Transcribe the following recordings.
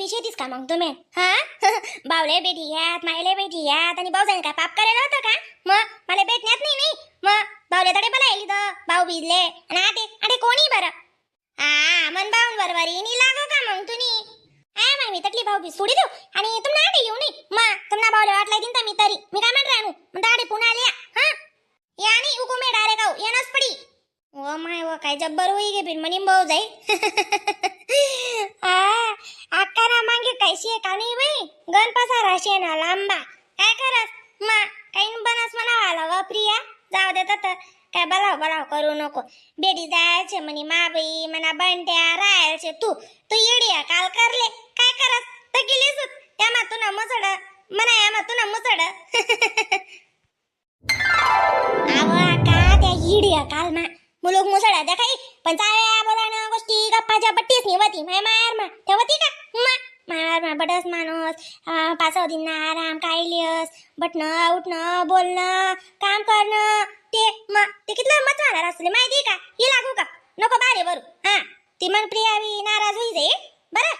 शेतीच का मग तुम्ही हा बावले बेटी यात मायले बेटी यात आणि भाऊजाने काय पाप करायला होतं का मग मला भेटण्यात नाही मग बावले तडे बोलायली तर भाऊ बिजले आणि आटे आटे कोणी बरं हा मन बावून बरोबर येणी लागो का मग तुम्ही हा मग मी तटली भाऊ बी सोडी देऊ आणि तुम्हाला आटे येऊ नाही मग तुम्हाला बावले वाटला दिन तर मी तरी मी काय म्हण राहू मग दाडे पुन्हा आल्या हा यानी हुकुमे डायरेक्ट आऊ येणच पडी ओ माय व काय जब्बर होई गे बिन मनी भाऊ जाई आकारा मागे कैसी आहे का नाही बाई गणपसा राशे ना लांबा काय करस मा काही बनस म्हणावाला व प्रिया जाऊ दे तर काय बलाव करू नको बेडी जायचे म्हणे मा बाई म्हणा बंट्या राहायचे तू येडिया काल करले काय करस तर गेलीस यामा तुना मुसड म्हणा यामा तुना मुसड आवा का त्या येडिया काल मा मुलुक मुसळा द्या काही पण चाव्या बोलाणं गोष्टी गप्पाच्या पट्टीच निवती मायार मा ठेवती का मायार मा बडस माणूस 5 दिन आराम कायलियस बटणं उठणं बोलणं काम करणं ते कितलं महत्वाला असले माहिती का हे लागू का नको बारे बरू हा ती मन प्रियावी नाराज होई जाई बरं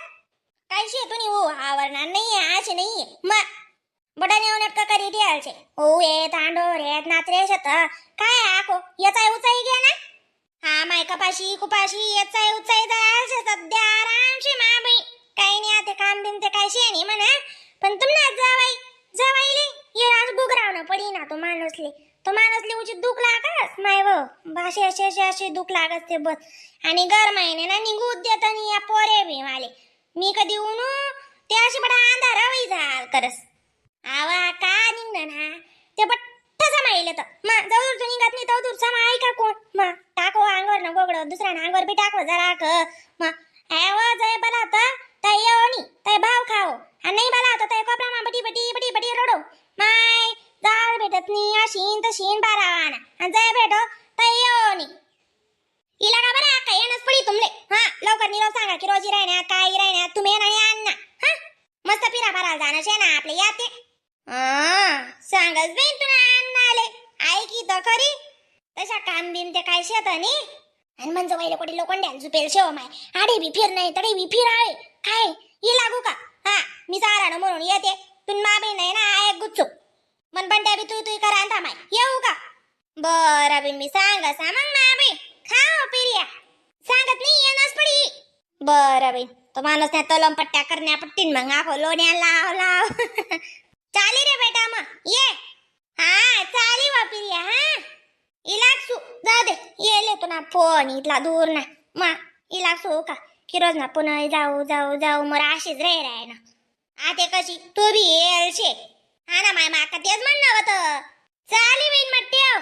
काही शे तुम्ही हो आवरणार नाहीये आशे नाहीये मग बडा नेऊन का करी द्यायचे ओ येत आंडोर येत नाचरे शत काय आको याचा उचाई घे ना हा माय कपाशी कुपाशी याचा उचाई जायचे सध्या आरामशी मा बाई काही नाही आता काम बिन ते काय शे नाही म्हणा पण तुम्हाला जावाईले ये आज बुगरावणं पडी ना तो माणूसले उचित दुख लागस माय व भाषे असे दुख लागस ते बस आणि गर महिने ना निघू देत आणि या पोरे बी माले मी कधी उनू ते अशी बडा अंधार होई जा करस आवा का निघणं ना ते बट्ट समायले तर मग जवळ तू निघत नाही तर दूर समाय का कोण मग टाको अंगवर न गोगडं दुसऱ्या अंगवर बी टाको जरा मग ॲव जय बला तर तय येवणी तय भाव खाओ आणि नाही बला तर तय कोपरा मा बटी रडो माय जाळ भेटत नाही अशीन तशीन बारावाना आणि जय भेटो तय येवणी इला का बरं काय येणच पडी तुमले हा लवकर निरोप सांगा की रोजी राहण्यात काय राहण्यात तुम्ही नाही आणना हा मस्त फिरा भरायला जाणं शे ना आपले याते सांगच बेन तुला आणले ऐकी तर खरी तशा काम बिम ते काय शेत आणि म्हणजे पहिले कोटी लोखंड्या झुपेल शेव माय आडे बी फिर नाही तडे बी फिर आहे काय ये लागू का हा मी सारा ना म्हणून येते तुन माबी नाही ना आहे गुच्चू मन बंट्या बी तू करा आणता माय येऊ का बरं बिन मी सांगा मग माबी खाओ पिरिया सांगत नाही येणच पडी बरं बिन तो माणूस त्या तलम पट्ट्या करण्या पट्टीन मग आखो लोण्या लाव चाली रे बेटा मग ये हा चाली वापिरिया हा इलाक्सू जाऊ दे येले तो ना फोन इथला दूर ना मग इलाक्सू का की रोज ना पुन्हा जाऊ मग अशीच रे ना आते कशी तू बी येल शे हा ना माय माका तेच म्हणणं होतं चाली बिन मग ठेव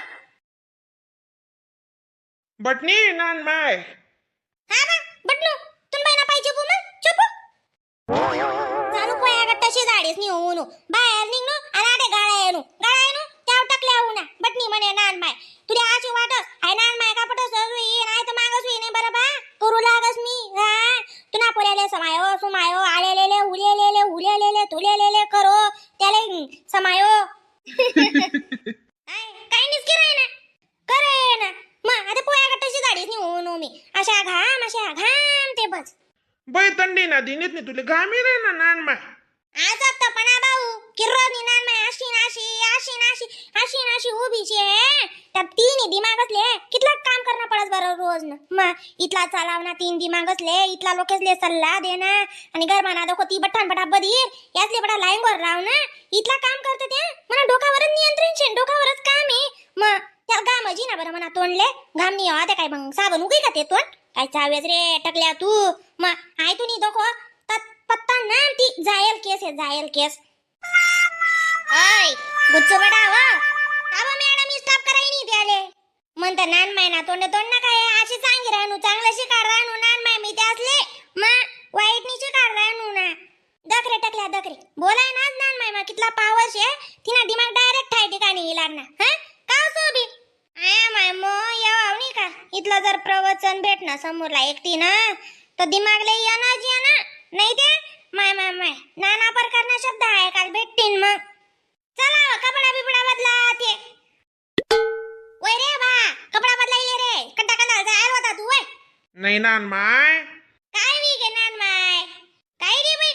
बटनी नान माय हा बा बटनू तुम बायना पाहिजे गो मग चुप चालू पोया गट्टाशी झाडीस नि होऊन बाहेर निघ आणि आडे गाळा येणू त्याव टाकल्या होऊ ना बटनी म्हणे नान माय तुला आशी वाटस हाय नान माय का पटस नाही तर मागस नाही बरं बा करू लागस मी हा तुना पोल्याले सुमायो आलेलेले उलेलेले तुलेलेले करो त्याले समायो काय निस्की राय ना करे ना मग आता पोया गट्टाशी झाडीस नि होऊन मी अशा घाम ते बस बाई थंडी ना दिनीत नाही तुले घामी रे ना नान माय आज आता पणा भाऊ किरोनी नान माय अशी नाशी उभी छे त्या तीन दिमागसले कितला काम करणं पडस बरं रोज न मग इथला चालावना 3 दिमागसले इथला लोकेसले सल्ला देना आणि गरमाना देखो ती बटन बटा बधीर यासले बडा लाईनवर राव ना इथला काम करते त्या मना डोकावरच नियंत्रण छे डोकावरच काम आहे मग त्या गामजी ना बरं मना तोंडले घाम नाही होते काय मग साबण उगी का ते तोंड काय चावेस रे टकल्या तू मग आय तू नी देखो पत्ता नाम ती जायल केस ऐ गुच्चू बडा व आवा मॅडम स्टॉप कराय नाही त्याले म्हणता नान माय ना तोंड ना काय अशी चांगली राहणू चांगलं शिकार राहणू नान माय मी त्यासले मग वाईट नी शिकार राहणू ना दखरे टकल्या दखरे बोलाय ना नान माय मा कितला पावर शे तिना दिमाग डायरेक्ट ठाय ठिकाणी येणार ना हा का सोबी आया माय मो यावणी का इथलं जर प्रवचन भेटना समोरला एकटी ना तो दिमागले एनर्जी आहे ना नाही ते माय नाना प्रकारना शब्द आहे काल भेटतीन मग चला कपडा बिपडा बदला ते वय रे बा कपडा बदलाइले रे कंटा जायल होता तू वय नाही नान माय काय वी गे नान माय काय रे बाई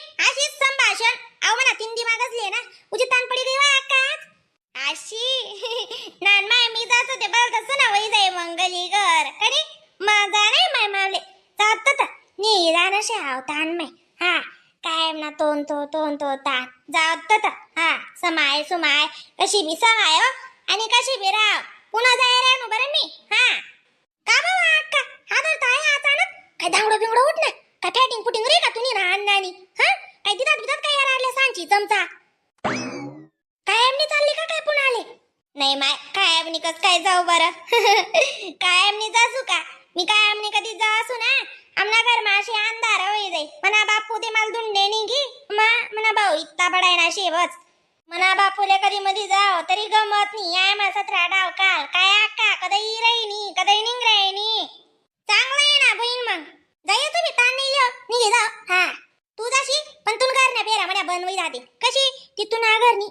अशी नान माय मी जात होते बरं तसं ना वही जाई मंगली घर कधी माझा नाही माय मावले जात होता नी जाणं शेव तान माय हा कायम ना तोन तो तान जात होता हा समाय सुमाय कशी बी समाय हो आणि कशी बी राव पुन्हा जाय रे बरं मी हा का बाबा अक्का हा तर ताय हा अचानक काय दांगडो बिंगडो उठ ना काय फॅटिंग फुटिंग रे का तुम्ही ना अंदानी हा काय दिदात काय राहिले सांगची चमचा कायमनी चालली का काय पुन्हा आले नाही माय कायमनी कस काय जाऊ बरं कायमनी जासू का मी कायमनी कधी जासू ना आमना घर माशी अंधार होई जाई मना बापू ते मला दुंडे निघी मना भाऊ इत्ता बडाय ना शेवच मना बापूले कधी मध्ये जाओ तरी गमत नाही याय मा 17 डाव काल काय अक्का कदई राहिनी कदई निंग राहिनी चांगलं आहे ना बहीण मग जाय तुम्ही ताण नाही लिहो निघे जाओ हा तू जाशी पण तू घर ना पेरा मला बनवई राहते कशी तिथून घरनी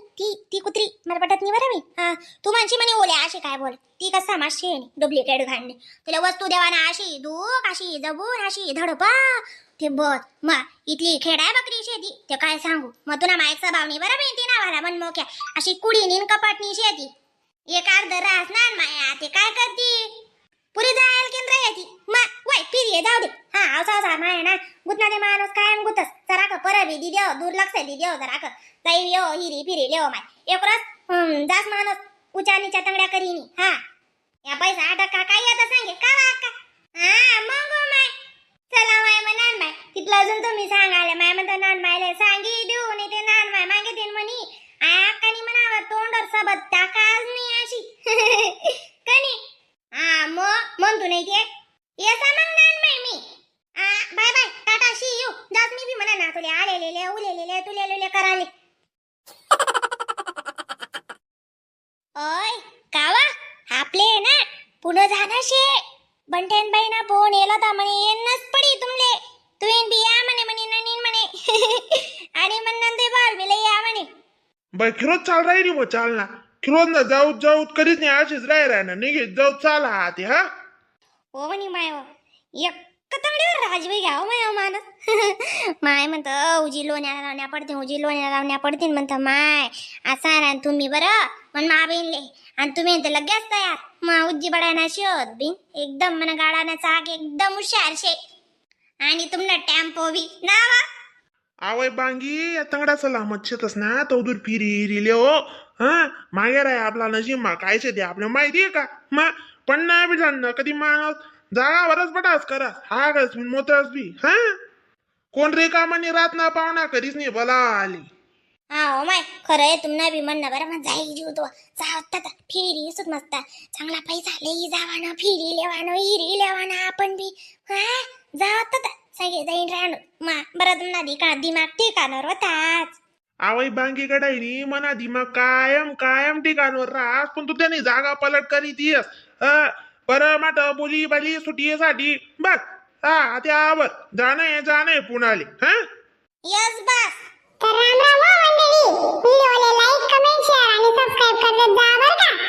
ती कुत्री मला पटत नाही बरं मी हा तू म्हणशी म्हणे ओले अशी काय बोल ती कसा माशी डुप्लिकेट घालणे तुला वस्तू देवाना अशी दूक अशी जबून अशी धडपा ते बस मग इथली खेडाय बकरी शेती ते काय सांगू मग तुला मायचा भावनी बरं मी ती नावाला मन मोक्या अशी कुडी नीन कपाटनी शेती एक अर्ध रास ना माया ते काय करती पुरी जायला केंद्र येते मग वय फिरी जाऊ दे हा असा माया ना गुतना दे माणूस कायम गुतस जरा का परबी दी देव दुर्लक्ष दी देव जरा का जाई यो हिरी फिरी लेव माय एकरस जास माणूस उचा नीचा तंगड्या करीनी हा या पैसा अटका काय येता सांगे का वाका हा मग माय चला माय म्हणान माय तिथलं अजून तुम्ही सांगाले माय म्हणता नान मायले सांगी देऊ नाही ते नान माय मागे देन म्हणी आकानी म्हणावर तोंडर सबत टाकाच नाही अशी कनी हा मग म्हणतो नाही ते येसा मग नान माय मी bye bye tata see you जात मी बी म्हणा ना तुले आलेले उलेलेले तुलेलेले कराले ओय कावा आपले ना पुन्हा जाना शे बंटेन बाई ना फोन येला तर म्हणे येणच पडी तुमले तुईन बी या म्हणे ननीन म्हणे आणि म्हणून ते बाल बिले या म्हणे बाई खिरोज चाल राहिली मग चाल ना खिरोज ना जाऊ कधीच नाही अशीच राह ना निघे जाऊ चाला ते हा हो म्हणे माय एक कतंगडीवर राजबाई घ्याव माय मानस माय म्हणतं उजी लोण्याला लावण्या पडतील म्हणतं माय असा ना तुम्ही बरं म्हण मा बिनले आणि तुम्ही तर लगेच तयार मग उज्जी बडायना शोध बिन एकदम मन गाडाना चाक एकदम हुशार शे आणि तुमना टेम्पो बी नावा आवय बांगी या तंगडा सलामत शेतस ना तो दूर फिरी ले हो हा मागे राय आपला नशीब मा काय ते आपल्याला माहिती आहे का पण ना बी जाण कधी माणूस जागावरच बटास करा हा गस मोतरस बी हा कोण रे कामाने रात ना पाहुणा कधीच नाही भला आली हा हो माय खरं आहे तुम्हाला बी म्हणणं बरं मग जाई जीव तो जावतात फिरी सुत मस्त चांगला पैसा लई जावाना फिरी लेवानो हिरी लेवाना आपण बी हा जावतात सगळे जाईन राहणं मा बरं तुम्हाला दिमाग ठिकाणावर होताच आवई बांगी गडाईनी मना दिमाग कायम ठिकाणवर राहस पण तू त्याने जागा पलट करीत येस बरं माट बोली बाली सुटीसाठी बस हा त्यावर जाणं पुणाले हा यस बस तर राम राम हो मंडळी व्हिडिओला लाईक कमेंट शेअर आणि सबस्क्राइब करत जा बरं का